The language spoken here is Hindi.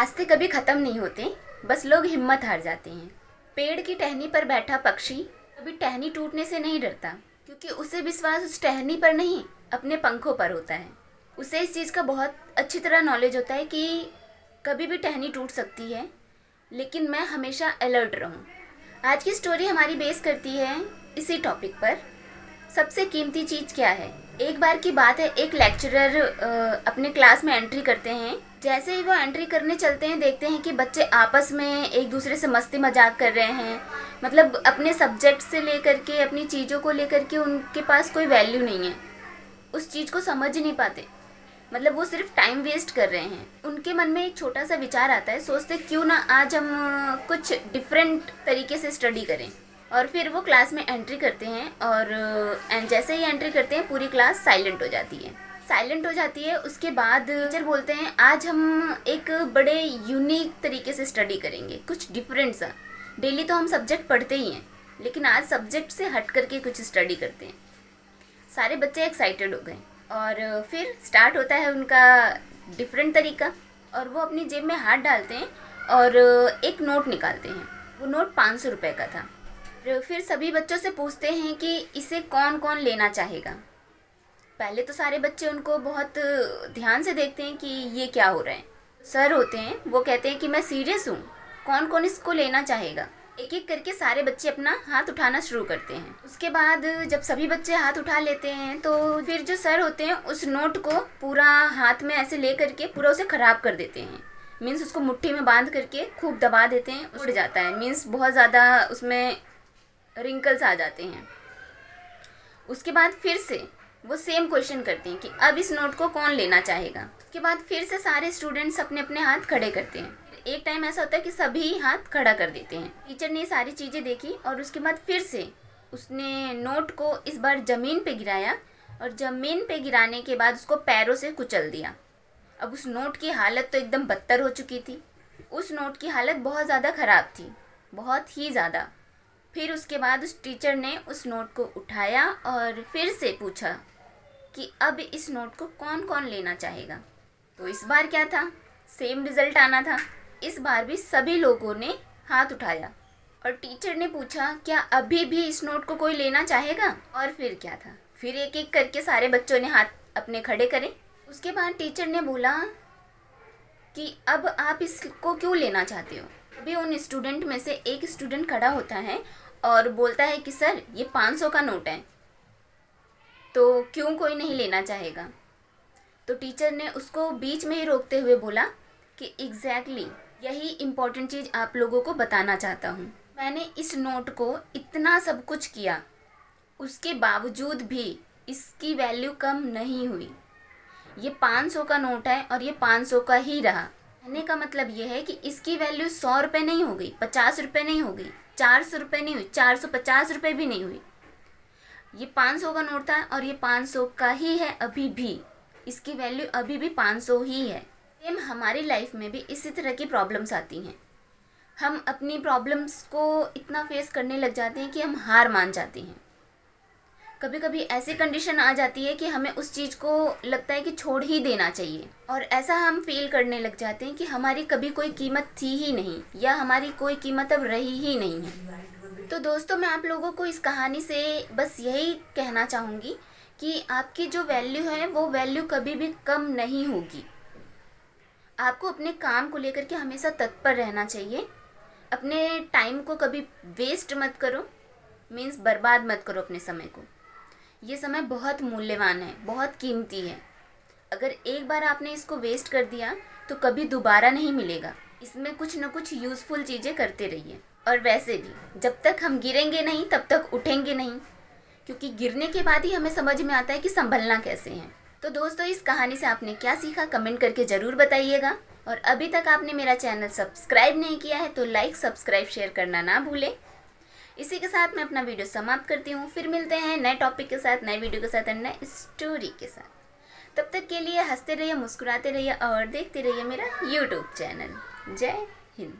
रास्ते कभी ख़त्म नहीं होते, बस लोग हिम्मत हार जाते हैं। पेड़ की टहनी पर बैठा पक्षी कभी टहनी टूटने से नहीं डरता, क्योंकि उसे विश्वास उस टहनी पर नहीं, अपने पंखों पर होता है। उसे इस चीज़ का बहुत अच्छी तरह नॉलेज होता है कि कभी भी टहनी टूट सकती है, लेकिन मैं हमेशा अलर्ट रहूं। आज की स्टोरी हमारी बेस करती है इसी टॉपिक पर। सबसे कीमती चीज़ क्या है। एक बार की बात है, एक लेक्चरर अपने क्लास में एंट्री करते हैं। जैसे ही वो एंट्री करने चलते हैं, देखते हैं कि बच्चे आपस में एक दूसरे से मस्ती मजाक कर रहे हैं। मतलब अपने सब्जेक्ट से लेकर के, अपनी चीज़ों को लेकर के उनके पास कोई वैल्यू नहीं है, उस चीज़ को समझ ही नहीं पाते। मतलब वो सिर्फ टाइम वेस्ट कर रहे हैं। उनके मन में एक छोटा सा विचार आता है, सोचते क्यों ना आज हम कुछ डिफरेंट तरीके से स्टडी करें। और फिर वो क्लास में एंट्री करते हैं और जैसे ही एंट्री करते हैं पूरी क्लास साइलेंट हो जाती है। उसके बाद टीचर बोलते हैं आज हम एक बड़े यूनिक तरीके से स्टडी करेंगे, कुछ डिफरेंट सा। डेली तो हम सब्जेक्ट पढ़ते ही हैं, लेकिन आज सब्जेक्ट से हट करके कुछ स्टडी करते हैं। सारे बच्चे एक्साइटेड हो गए और फिर स्टार्ट होता है उनका डिफरेंट तरीका। और वो अपनी जेब में हाथ डालते हैं और एक नोट निकालते हैं। वो नोट 500 रुपये का था। फिर सभी बच्चों से पूछते हैं कि इसे कौन कौन लेना चाहेगा। पहले तो सारे बच्चे उनको बहुत ध्यान से देखते हैं कि ये क्या हो रहा है। सर होते हैं, वो कहते हैं कि मैं सीरियस हूँ, कौन कौन इसको लेना चाहेगा। एक एक करके सारे बच्चे अपना हाथ उठाना शुरू करते हैं। उसके बाद जब सभी बच्चे हाथ उठा लेते हैं तो फिर जो सर होते हैं उस नोट को पूरा हाथ में ऐसे ले करके पूरा उसे ख़राब कर देते हैं। मीन्स उसको मुट्ठी में बांध करके खूब दबा देते हैं, उड़ जाता है। मीन्स बहुत ज़्यादा उसमें रिंकल्स आ जाते हैं। उसके बाद फिर से वो सेम क्वेश्चन करते हैं कि अब इस नोट को कौन लेना चाहेगा। उसके बाद फिर से सारे स्टूडेंट्स अपने अपने हाथ खड़े करते हैं। एक टाइम ऐसा होता है कि सभी हाथ खड़ा कर देते हैं। टीचर ने सारी चीज़ें देखी और उसके बाद फिर से उसने नोट को इस बार ज़मीन पे गिराया और ज़मीन पे गिराने के बाद उसको पैरों से कुचल दिया। अब उस नोट की हालत तो एकदम बदतर हो चुकी थी। उस नोट की हालत बहुत ज़्यादा ख़राब थी, बहुत ही ज़्यादा। फिर उसके बाद उस टीचर ने उस नोट को उठाया और फिर से पूछा कि अब इस नोट को कौन कौन लेना चाहेगा। तो इस बार क्या था, सेम रिज़ल्ट आना था। इस बार भी सभी लोगों ने हाथ उठाया और टीचर ने पूछा क्या अभी भी इस नोट को कोई लेना चाहेगा। और फिर क्या था, फिर एक एक करके सारे बच्चों ने हाथ अपने खड़े करे। उसके बाद टीचर ने बोला कि अब आप इसको क्यों लेना चाहते हो। अभी उन स्टूडेंट में से एक स्टूडेंट खड़ा होता है और बोलता है कि सर ये 500 का नोट है, तो क्यों कोई नहीं लेना चाहेगा। तो टीचर ने उसको बीच में ही रोकते हुए बोला कि एग्जैक्टली यही इम्पोर्टेंट चीज़ आप लोगों को बताना चाहता हूँ। मैंने इस नोट को इतना सब कुछ किया, उसके बावजूद भी इसकी वैल्यू कम नहीं हुई। ये 500 का नोट है और ये 500 का ही रहा। कहने का मतलब ये है कि इसकी वैल्यू 100 रुपये नहीं हो गई, 50 रुपये नहीं हो गई, 400 रुपये नहीं हुई, 450 रुपये भी नहीं हुई। ये 500 का नोट था और ये 500 का ही है अभी भी। इसकी वैल्यू अभी भी 500 ही है। सेम हमारी लाइफ में भी इसी तरह की प्रॉब्लम्स आती हैं। हम अपनी प्रॉब्लम्स को इतना फेस करने लग जाते हैं कि हम हार मान जाते हैं। कभी कभी ऐसी कंडीशन आ जाती है कि हमें उस चीज़ को लगता है कि छोड़ ही देना चाहिए, और ऐसा हम फील करने लग जाते हैं कि हमारी कभी कोई कीमत थी ही नहीं, या हमारी कोई कीमत अब रही ही नहीं है। तो दोस्तों, मैं आप लोगों को इस कहानी से बस यही कहना चाहूँगी कि आपकी जो वैल्यू है वो वैल्यू कभी भी कम नहीं होगी। आपको अपने काम को लेकर के हमेशा तत्पर रहना चाहिए। अपने टाइम को कभी वेस्ट मत करो, मीन्स बर्बाद मत करो अपने समय को। ये समय बहुत मूल्यवान है, बहुत कीमती है। अगर एक बार आपने इसको वेस्ट कर दिया तो कभी दोबारा नहीं मिलेगा। इसमें कुछ न कुछ यूज़फुल चीज़ें करते रहिए। और वैसे भी जब तक हम गिरेंगे नहीं तब तक उठेंगे नहीं, क्योंकि गिरने के बाद ही हमें समझ में आता है कि संभलना कैसे है। तो दोस्तों, इस कहानी से आपने क्या सीखा कमेंट करके ज़रूर बताइएगा। और अभी तक आपने मेरा चैनल सब्सक्राइब नहीं किया है तो लाइक, सब्सक्राइब, शेयर करना ना भूलें। इसी के साथ मैं अपना वीडियो समाप्त करती हूँ। फिर मिलते हैं नए टॉपिक के साथ, नए वीडियो के साथ और नए स्टोरी के साथ। तब तक के लिए हंसते रहिए, मुस्कुराते रहिए और देखते रहिए मेरा यूट्यूब चैनल। जय हिंद।